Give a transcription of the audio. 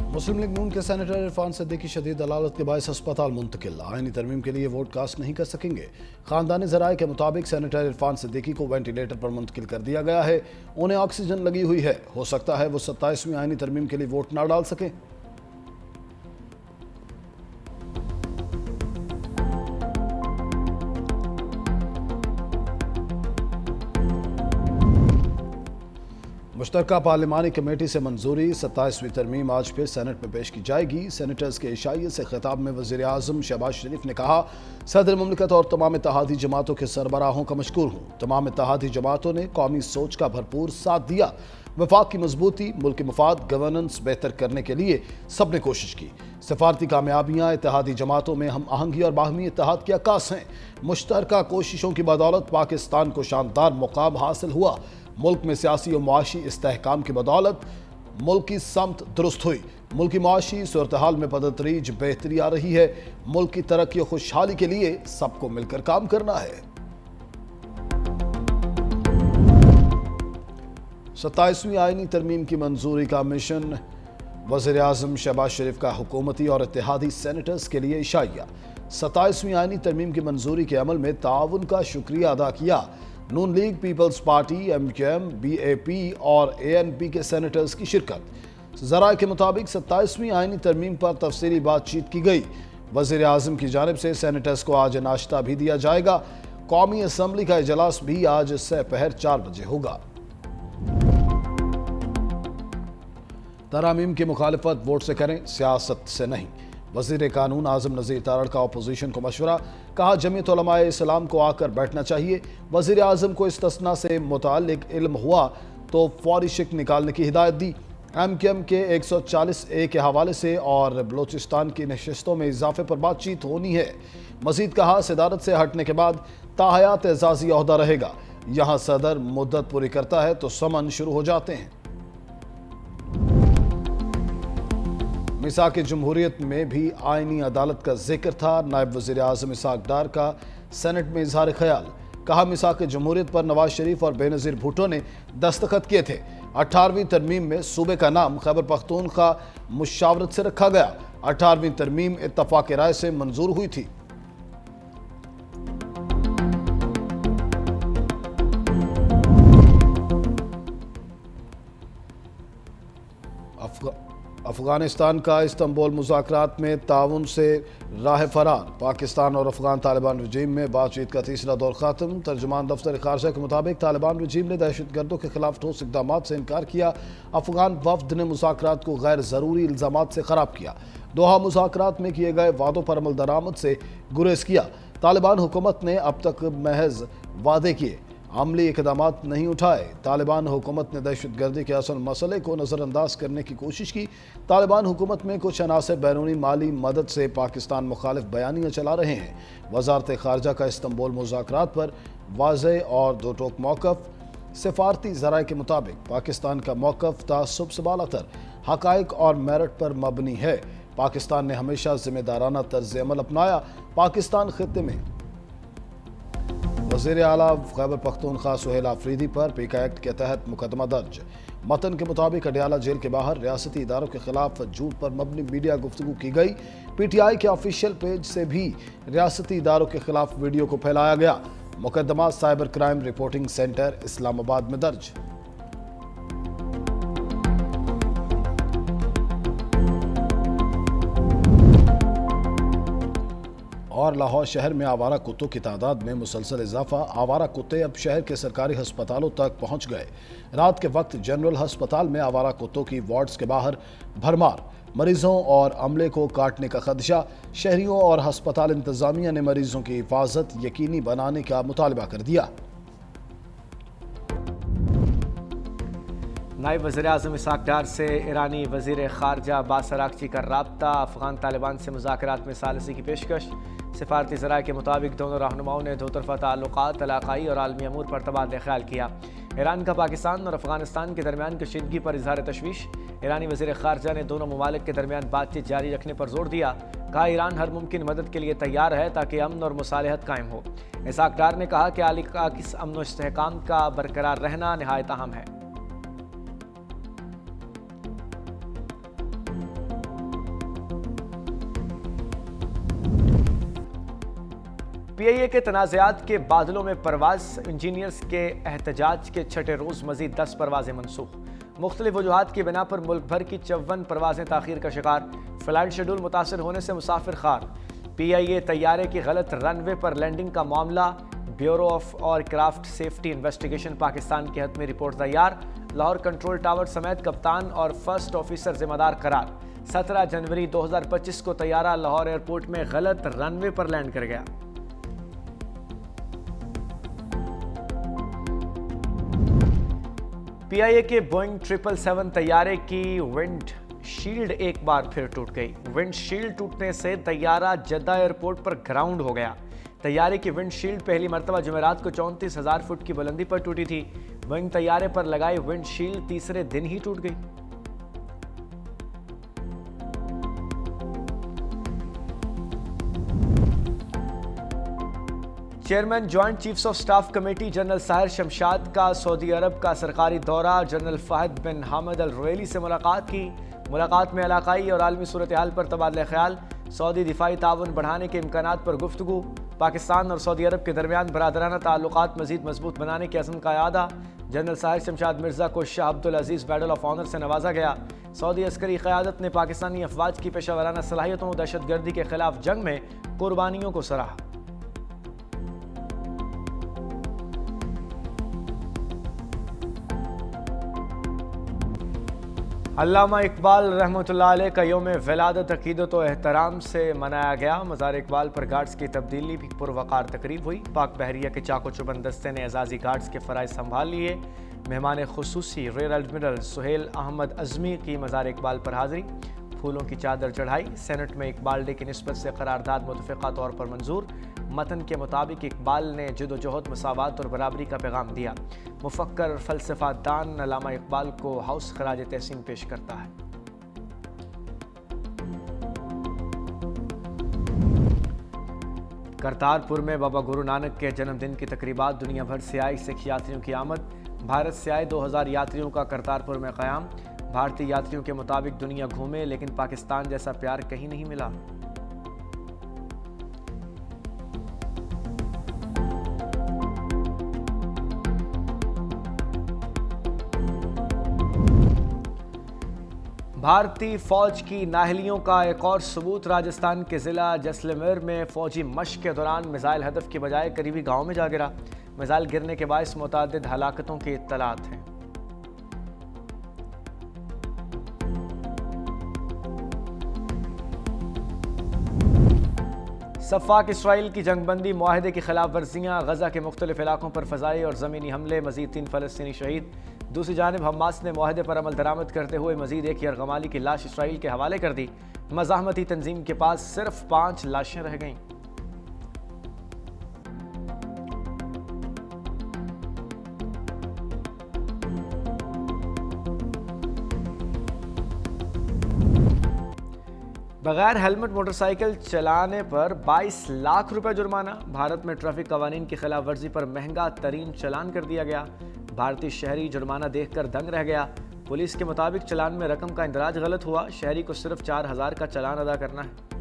मुस्लिम league नून के senator Irfan Siddiqui शदीद अदालत के बायस अस्पताल मुंतकिल, आईनी तरमीम के लिए वोट कास्ट नहीं कर सकेंगे। खानदानी जराये के मुताबिक सेनेटर इरफान सिद्दीकी को वेंटिलेटर पर मुंतकिल कर दिया गया है। उन्हें ऑक्सीजन लगी हुई है। हो सकता है वो 27वीं आईनी तरमीम के लिए वोट न डाल सकें। मुश्तरका पार्लिमानी कमेटी से मंजूरी, 27वीं तरमीम आज फिर सेनेट में पेश की जाएगी। सेनेटर्स के इशाइये से खिताब में वज़ीर आज़म शहबाज शरीफ ने कहा, सदर मुमलिकत और तमाम इत्तेहादी जमातों के सरबराहों का मशकूर हूँ। तमाम इत्तेहादी जमातों ने कौमी सोच का भरपूर साथ दिया। वफाक की मजबूती, मुल्की मफाद, गवर्नेंस बेहतर करने के लिए सब ने कोशिश की। सफारती कामयाबियाँ इत्तेहादी जमातों में हम आहंगी और बाहमी इत्तेहाद की अक्कास हैं। मुश्तरका कोशिशों की बदौलत पाकिस्तान को शानदार मुकाम हासिल हुआ। मुल्क में सियासी और मुआशी इस्तेहकाम की बदौलत मुल्क की समत दुरुस्त हुई। मुल्क की मुआशी सूरत हाल में बदतरीज बेहतरी आ रही है। मुल्क की तरक्की और खुशहाली के लिए सबको मिलकर काम करना है। 27वीं आईनी तरमीम की मंजूरी का मिशन, वज़ीर आज़म शहबाज शरीफ का हुकूमती और इत्तेहादी सेनेटर्स के लिए इशाइया। 27वीं आईनी तरमीम की मंजूरी के अमल में ताउन का शुक्रिया अदा किया। Noon league, People's Party, MQM, BAP और ANP के सेनेटर्स की शिरकत। ज़राए के मुताबिक 27वीं आईनी तरमीम पर तफसीली बातचीत की गई। वज़ीर आज़म की जानिब से सेनेटर्स को आज नाश्ता भी दिया जाएगा। कौमी असम्बली का इजलास भी आज दोपहर 4 बजे होगा। तरामीम की मुखालिफत वोट से करें, सियासत से नहीं। वज़ीर कानून आज़म नज़ीर तारड़ का अपोजिशन को मशवरा, कहा जमीयत उलमाए इस्लाम को आकर बैठना चाहिए। वज़ीर आज़म को इस्तिस्ना से मुताल्लिक इल्म हुआ तो फौरी शिक निकालने की हिदायत दी। MQM के 140A के हवाले से और बलोचिस्तान की नशिस्तों में इजाफे पर बातचीत होनी है। मजीद कहा, सदारत से हटने के बाद ताहयात एजाजी ओहदा रहेगा। यहाँ सदर मुद्दत पूरी करता है तो समन शुरू हो जाते हैं। मिसाक जमहूरियत में भी आईनी अदालत का जिक्र था। नायब वज़ीर आज़म इसाक डार का सेनेट में इजहार ख्याल, कहा मिसाक जमहूरियत पर नवाज शरीफ और बेनज़ीर भुट्टो ने दस्तखत किए थे। 18वीं तरमीम में सूबे का नाम खैबर पख्तूनख्वा मुशावरत से रखा गया। 18वीं तरमीम इत्तफाक राय से मंजूर हुई थी। अफगानिस्तान का इस्तांबुल मुज़ाकरात में ताउन से राह फरार। पाकिस्तान और अफगान तालिबान रजीम में बातचीत का तीसरा दौर ख़त्म। तर्जुमान दफ्तर खारजा के मुताबिक तालिबान रजीम ने दहशतगर्दों के खिलाफ ठोस इक़दामात से इनकार किया। अफगान वफद ने मुज़ाकरात को गैर ज़रूरी इल्ज़ामात से ख़राब किया। दोहा मुज़ाकरात में किए गए वादों पर अमल दरामद से गुरेज किया। तालिबान हुकूमत ने अब तक महज वादे किए, अमली इक़दामात नहीं उठाए। तालिबान हुकूमत ने दहशतगर्दी के असल मसले को नज़रअंदाज करने की कोशिश की। तालिबान हुकूमत में कुछ अनासर बैरूनी माली मदद से पाकिस्तान मुखालिफ बयानियाँ चला रहे हैं। वज़ारत ख़ारजा का इस्तांबुल मुज़ाकरात पर वाज़ेह और दो टोक मौक़िफ़। सिफारती ज़राए के मुताबिक पाकिस्तान का मौक़िफ़ तासुब से बालातर, हक़ाइक़ और मेरिट पर मबनी है। पाकिस्तान ने हमेशा ज़िम्मेदाराना तर्ज़ अमल अपनाया। पाकिस्तान ख़ित्ते में वज़ीर आला खैबर पख्तूनख्वा सुहेल आफरीदी पर पीका एक्ट के तहत मुकदमा दर्ज। मतन के मुताबिक अडियाला जेल के बाहर रियासती इदारों के खिलाफ झूठ पर मबनी मीडिया गुफ्तगू की गई। PTI के ऑफिशियल पेज से भी रियासती इदारों के खिलाफ वीडियो को फैलाया गया। मुकदमा cyber crime reporting centre Islamabad में दर्ज। और लाहौर शहर में आवारा कुत्तों की तादाद में मुसलसल इजाफा। आवारा कुत्ते अब शहर के सरकारी अस्पतालों तक पहुंच गए। रात के वक्त जनरल अस्पताल में आवारा कुत्तों की वार्ड्स के बाहर भरमार। मरीजों और अमले को काटने का खदशा। शहरियों और अस्पताल इंतजामिया ने मरीजों की हिफाजत यकीनी बनाने का मुतालबा कर दिया। नायब वज़ीर आज़म इसाक डार से ईरानी वज़ीर ख़ारजा अब्बास अराग़ची का राब्ता। अफ़गान तालिबान से मुज़ाकरात में सालिसी की पेशकश। सिफारती ज़राए के मुताबिक दोनों रहनुमाओं ने दो तरफ़ा ताल्लुक़ात, इलाक़ाई और आलमी अमूर पर तबादला ख्याल किया। ईरान का पाकिस्तान और अफ़गानिस्तान के दरमियान कशीदगी पर इज़हार तशवीश। ईरानी वज़ीर ख़ारजा ने दोनों ममालिक के दरमियान बातचीत जारी रखने पर जोर दिया। कहा ईरान हर मुमकिन मदद के लिए तैयार है ताकि अमन और मुसालहत कायम हो। इसाक डार ने कहा कि आलिका किस अमन व इस्तेहकाम का बरकरार रहना नहायत अहम है। PIA के तनाज़ात के बादलों में परवाज, इंजीनियर्स के एहतजाज के छठे रोज़ मजीद 10 परवाजें मनसूख। मुख्तलिफ वजूहात की बिना पर मुल्क भर की 54 परवाजें ताख़ीर का शिकार। फ़्लाइट शेड्यूल मुतासर होने से मुसाफिर खार। PIA तैयारे की गलत रनवे पर लैंडिंग का मामला। ब्यूरो ऑफ और क्राफ्ट सेफ्टी इन्वेस्टिगेशन पाकिस्तान के हतमी रिपोर्ट तैयार। लाहौर कंट्रोल टावर समेत कप्तान और फर्स्ट ऑफिसर जिम्मेदार करार। 17 जनवरी 2025 को तैयारा लाहौर एयरपोर्ट में गलत रनवे पर लैंड कर गया। PIA के बोइंग 777 तैयारे की विंड शील्ड एक बार फिर टूट गई। विंड शील्ड टूटने से तैयारा जद्दा एयरपोर्ट पर ग्राउंड हो गया। तैयारे की विंड शील्ड पहली मरतबा जुमेरात को 34,000 फुट की बुलंदी पर टूटी थी। बोइंग तैयारे पर लगाई विंड शील्ड तीसरे दिन ही टूट गई। Chairman joint chiefs of staff committee general Sahir Shamshad का सऊदी अरब का सरकारी दौरा। जनरल फहद बिन हामिद अल रुएली से मुलाकात की। मुलाकात में इलाकाई और आलमी सूरत हाल पर तबादला ख्याल। सऊदी दिफाई ताउन बढ़ाने के इम्कानात पर गुफ्तगू। पाकिस्तान और सऊदी अरब के दरमियान बरादराना ताल्लुकात मजीद मजबूत बनाने के अज़्म का इआदा। जनरल साहिर शमशाद मिर्जा को शाह अब्दुल अजीज़ मेडल ऑफ ऑनर से नवाजा गया। सऊदी अस्करी क़यादत ने पाकिस्तानी अफवाज की पेशावराना सलाहियतों और दहशतगर्दी के खिलाफ जंग में कुर्बानियों को सराहा। अल्लामा इकबाल रहमतुल्लाह अलैह का यौम विलादत अकीदत व एहतराम से मनाया गया। मज़ार इकबाल पर गार्ड्स की तब्दीली भी पुरवकार तकरीब हुई। पाक बहरिया के चाको चुबंद दस्ते ने एजाजी गार्ड्स के फ़राइज़ संभाल लिए। मेहमान खुसूसी रियर एडमिरल सुहेल अहमद अज़मी की मज़ार इकबाल पर हाज़िरी। फूलों की चादर चढ़ाई। सेनेट में इकबाल डे की निस्बत से करारदाद मुतफ़िक़ा तौर पर मंजूर। मतन के मुताबिक इकबाल ने जदोजहद, मसावात और बराबरी का पैगाम दिया। मुफक्कर फ़लसफ़ा दान अल्लामा इकबाल को हाउस खराज तहसीन पेश करता है। करतारपुर में बाबा गुरु नानक के जन्मदिन की तकरीबात। दुनिया भर से आए सिख यात्रियों की आमद। भारत से आए 2000 यात्रियों का करतारपुर में क़याम। भारतीय यात्रियों के मुताबिक दुनिया घूमे लेकिन पाकिस्तान जैसा प्यार कहीं नहीं मिला। भारतीय फौज की नाहलियों का एक और सबूत। राजस्थान के जिला जैसलमेर में फौजी मशक के दौरान मिसाइल हदफ के बजाय करीबी गांव में जा गिरा। मिसाइल गिरने के बायस मुतअद्दिद हलाकतों की इत्तलात हैं। सफ़ाक इसराइल की जंगबंदी मुआहदे की खिलाफ वर्जियाँ। गजा के मुख्तलिफ इलाकों पर फ़ज़ाई और ज़मीनी हमले। मजीद 3 फ़लस्तीनी शहीद। दूसरी जानिब हमास ने मुआहदे पर अमल दरामद करते हुए मजीद एक यरगमाली की लाश इसराइल के हवाले कर दी। मज़ाहमती तंजीम के पास सिर्फ 5 लाशें रह गईं। बगैर हेलमेट मोटरसाइकिल चलाने पर 22 लाख रुपए जुर्माना। भारत में ट्रैफिक कवानीन की खिलाफ वर्जी पर महंगा तरीन चालान कर दिया गया। भारतीय शहरी जुर्माना देखकर दंग रह गया। पुलिस के मुताबिक चालान में रकम का इंदराज गलत हुआ। शहरी को सिर्फ 4000 का चालान अदा करना है।